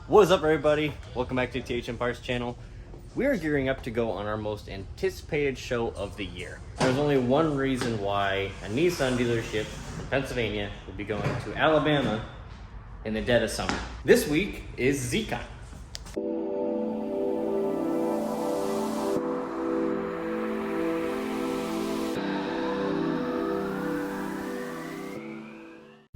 What is up, everybody? Welcome back to the THM Parts channel. We are gearing up to go on our most anticipated show of the year. There's only one reason why a Nissan dealership in Pennsylvania will be going to Alabama in the dead of summer. This week is ZCON.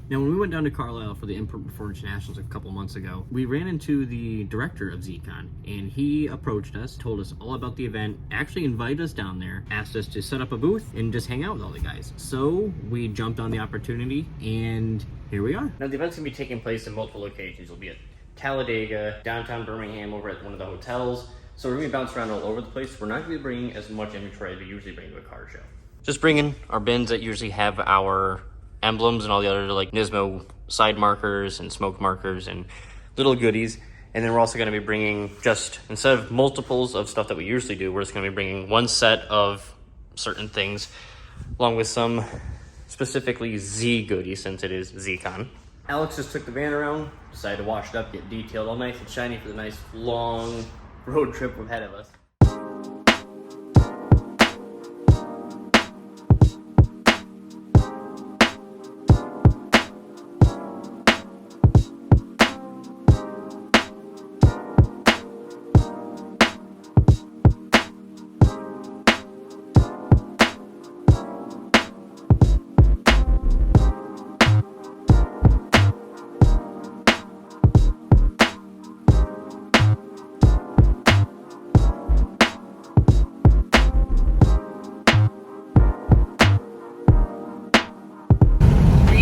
Now, when we went down to Carlisle for the Import Performance Nationals a couple months ago, we ran into the director of ZCON, and he approached us, told us all about the event, actually invited us down there, asked us to set up a booth and just hang out with all the guys. So we jumped on the opportunity, and here we are. Now, the event's gonna be taking place in multiple locations. It'll be at Talladega, downtown Birmingham, over at one of the hotels. So we're gonna be bouncing around all over the place. We're not gonna be bringing as much inventory as we usually bring to a car show. Just bringing our bins that usually have our emblems and all the other like Nismo side markers and smoke markers and little goodies. And then we're also going to be bringing, just instead of multiples of stuff that we usually do, we're just going to be bringing one set of certain things along with some specifically Z goodies since it is ZCON. Alex just took the van around, decided to wash it up, get detailed all nice and shiny for the nice long road trip ahead of us.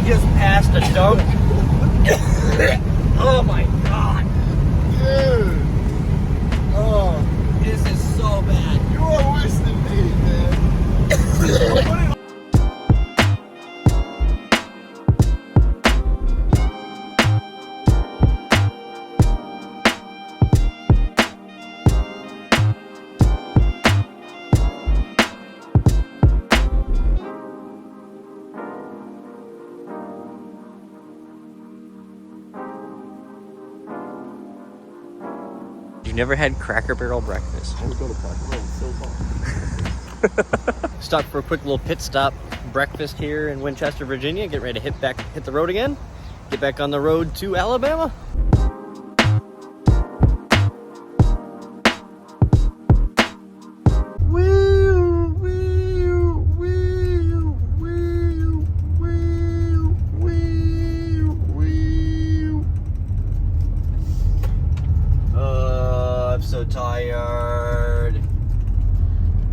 Just passed a dump. Oh my god. Dude. Oh. This is so bad. You are worse than me, man. You never had Cracker Barrel breakfast. I would go to Cracker Barrel so far. Stopped for a quick little pit stop breakfast here in Winchester, Virginia. Get ready to hit the road again. Get back on the road to Alabama. I'm so tired.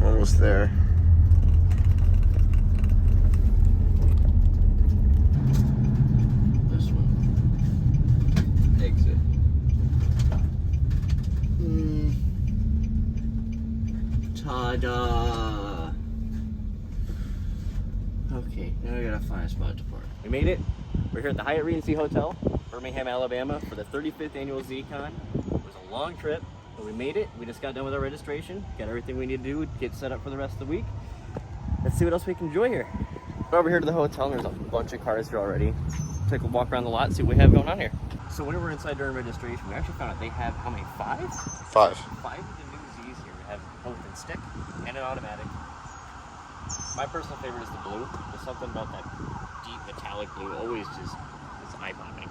Almost there. This one. Exit. Ta-da! Okay, now we gotta find a spot to park. We made it. We're here at the Hyatt Regency Hotel, Birmingham, Alabama, for the 35th annual ZCON. It was a long trip, but we made it. We just got done with our registration, got everything we need to do to get set up for the rest of the week. Let's see what else we can enjoy here. We're over here to the hotel, and there's a bunch of cars here already. Take a walk around the lot and see what we have going on here. So when we were inside during registration, we actually found out they have how many? Five of the new Zs here. We have both in stick and an automatic. My personal favorite is the blue. There's something about that deep metallic blue always just is eye-popping.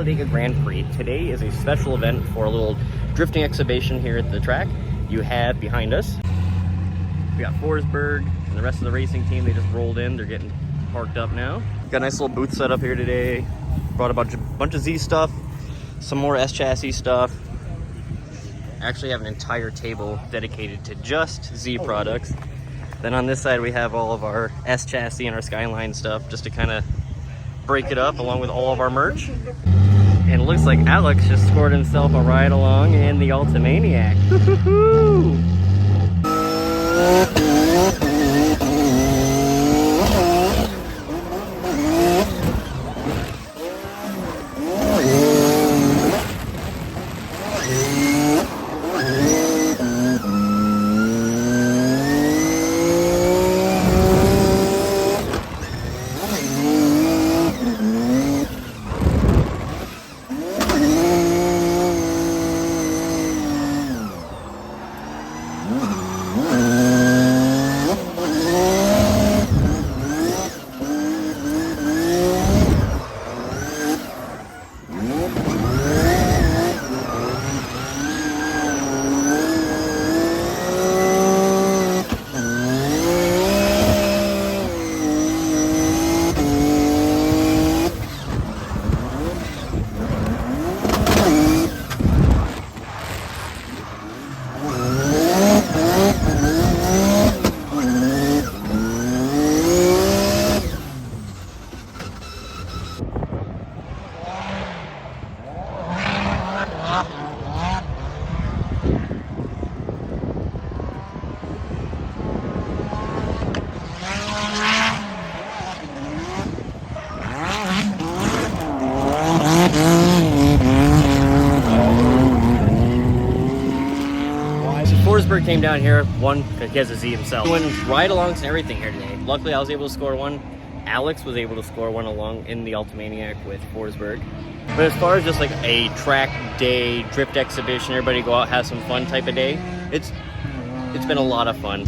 Talladega Grand Prix. Today is a special event for a little drifting exhibition here at the track. You have behind us, we got Forsberg and the rest of the racing team. They just rolled in. They're getting parked up now. Got a nice little booth set up here today. Brought a bunch of Z stuff, some more S chassis stuff. Actually have an entire table dedicated to just Z products. Then on this side we have all of our S chassis and our Skyline stuff, just to kind of break it up along with all of our merch. And it looks like Alex just scored himself a ride along in the Ultimaniac. Forsberg came down here, won because he has a Z himself. Doing ride-alongs and everything here today. Luckily, I was able to score one. Alex was able to score one along in the Ultimaniac with Forsberg. But as far as just like a track day, drift exhibition, everybody go out, have some fun type of day, it's been a lot of fun.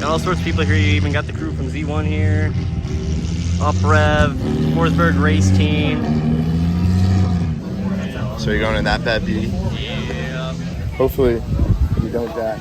Got all sorts of people here. You even got the crew from Z1 here. Up Rev, Forsberg Race Team. So you're going in that bad beauty? Yeah. Hopefully you don't die.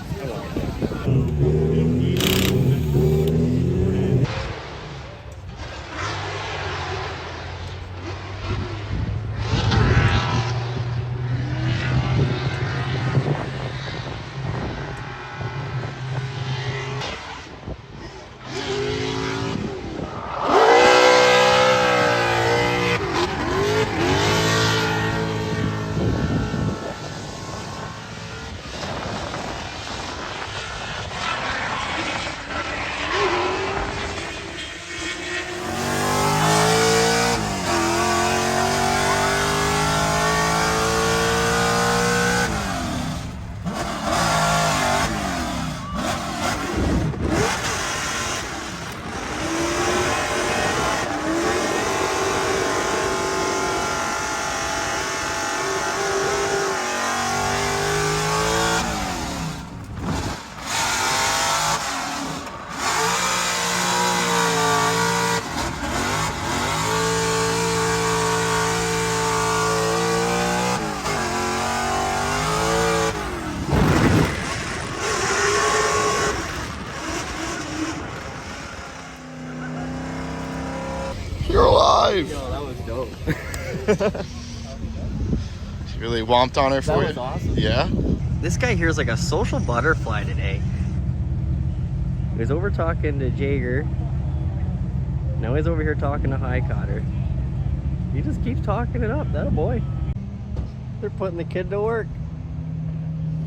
You're alive! Yo, that was dope. She really womped on her for you? That was awesome. Yeah? This guy here is like a social butterfly today. He was over talking to Jager. Now he's over here talking to High Cotter. He just keeps talking it up. That a boy. They're putting the kid to work.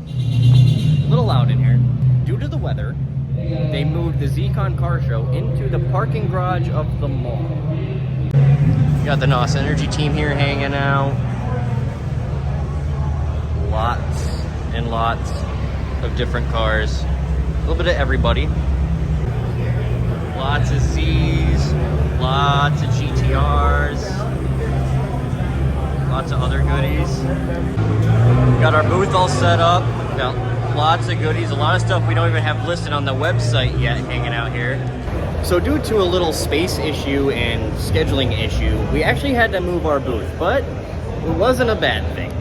A little loud in here. Due to the weather, they moved the ZCON car show into the parking garage of the mall. Got the NOS Energy team here hanging out. Lots and lots of different cars. A little bit of everybody. Lots of Z's, lots of GTRs, lots of other goodies. Got our booth all set up. Got lots of goodies, a lot of stuff we don't even have listed on the website yet hanging out here. So due to a little space issue and scheduling issue, we actually had to move our booth, but it wasn't a bad thing.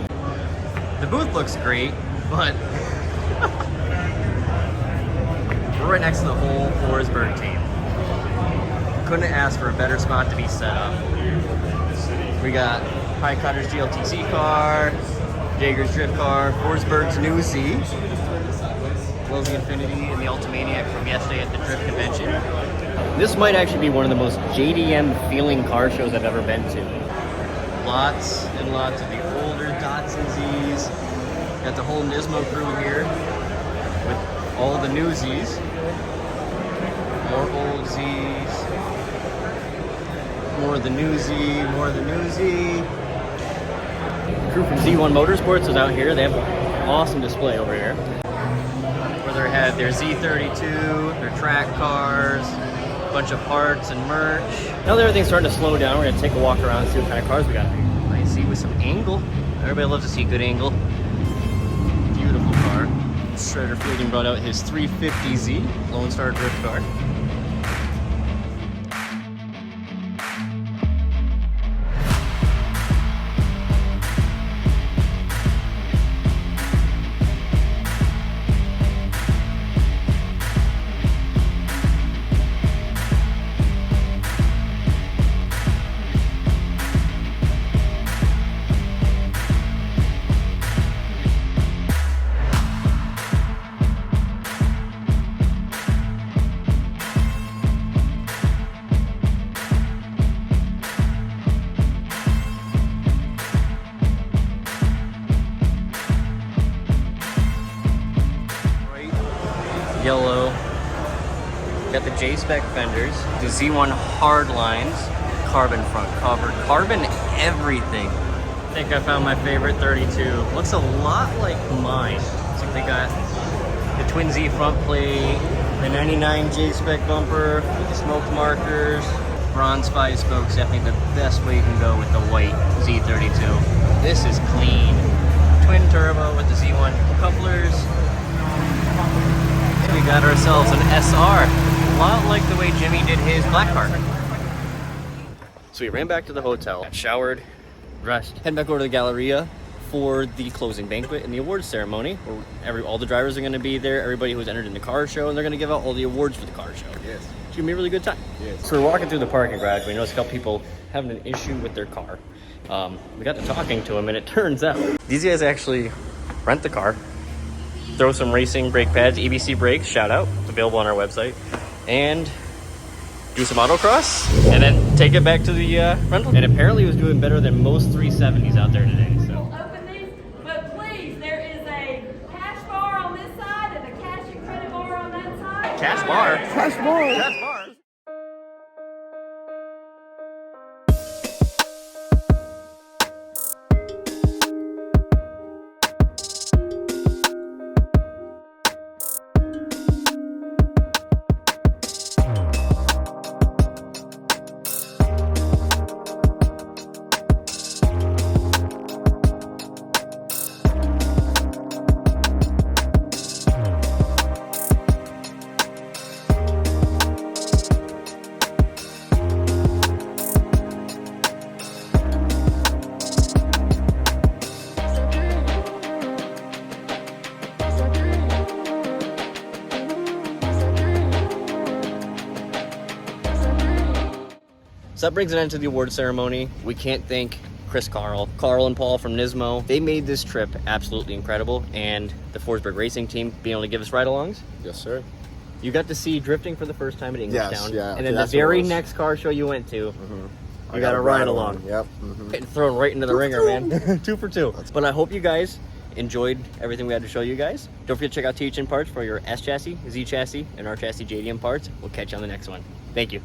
The booth looks great, but we're right next to the whole Forsberg team. Couldn't ask for a better spot to be set up. We got High Cutter's GLTC car, Jager's drift car, Forsberg's new Z, as well as the Infinity and the Ultimaniac from yesterday at the drift convention. This might actually be one of the most JDM feeling car shows I've ever been to. Lots and lots of the older Datsun Zs. Got the whole Nismo crew here with all the new Zs. More old Zs. More of the new Z, more of the new Z. The crew from ZCON Motorsports is out here. They have an awesome display over here. Where they had their Z32, their track cars, a bunch of parts and merch. Now that everything's starting to slow down, we're gonna take a walk around and see what kind of cars we got. Nice Z with some angle. Everybody loves to see good angle. Beautiful car. Shredder Fielding brought out his 350Z, Lone Star drift car. Yellow. Got the J-Spec fenders, the Z1 hard lines, carbon front cover, carbon everything. I think I found my favorite 32. Looks a lot like mine. Looks like they got the Twin Z front plate, the 99 J-Spec bumper with the smoked markers, bronze 5 spokes. Definitely the best way you can go with the white Z32. This is clean. Twin turbo with the Z1 couplers. We got ourselves an SR, a lot like the way Jimmy did his black car. So we ran back to the hotel, got showered, dressed, heading back over to the Galleria for the closing banquet and the awards ceremony, where all the drivers are going to be there, everybody who's entered in the car show, and they're going to give out all the awards for the car show. Yes. It's going to be a really good time. Yes. So we're walking through the parking garage. We noticed a couple people having an issue with their car. We got to talking to them, and it turns out these guys actually rent the car, throw some racing brake pads, EBC brakes, shout out, it's available on our website, and do some autocross, and then take it back to the rental. And apparently it was doing better than most 370s out there today, so. Open these, but please, there is a cash bar on this side and a cash and credit bar on that side. Cash bar? Cash bar. Cash bar. So that brings an end to the award ceremony. We can't thank Chris Karl, Carl and Paul from Nismo. They made this trip absolutely incredible, and the Forsberg Racing Team being able to give us ride-alongs. Yes, sir. You got to see drifting for the first time at Englishtown. Yes, yeah. And then the very next car show you went to, you got a ride-along. Yep. Getting thrown right into the ringer, man. 2 for 2. But I hope you guys enjoyed everything we had to show you guys. Don't forget to check out THN Parts for your S chassis, Z chassis, and R chassis JDM parts. We'll catch you on the next one. Thank you.